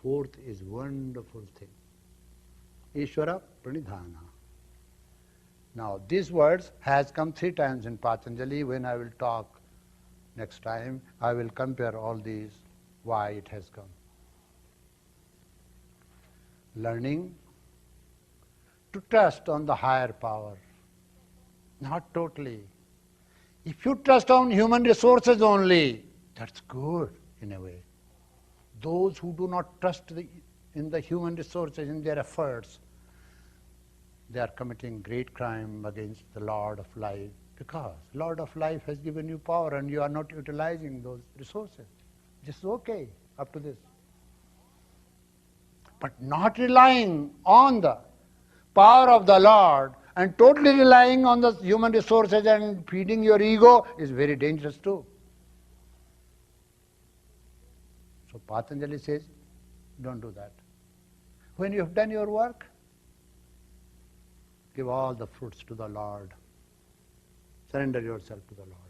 fourth is wonderful thing. Ishvara Pranidhana. Now, these words has come 3 times in Patanjali. When I will talk next time, I will compare all these, why it has come. Learning to trust on the higher power. Not totally. If you trust on human resources only, that's good in a way. Those who do not trust in the human resources, in their efforts, they are committing great crime against the Lord of Life, because Lord of Life has given you power and you are not utilizing those resources. This is okay up to this. But not relying on the power of the Lord and totally relying on the human resources and feeding your ego is very dangerous too. So Patanjali says, don't do that. When you have done your work, give all the fruits to the Lord. Surrender yourself to the Lord.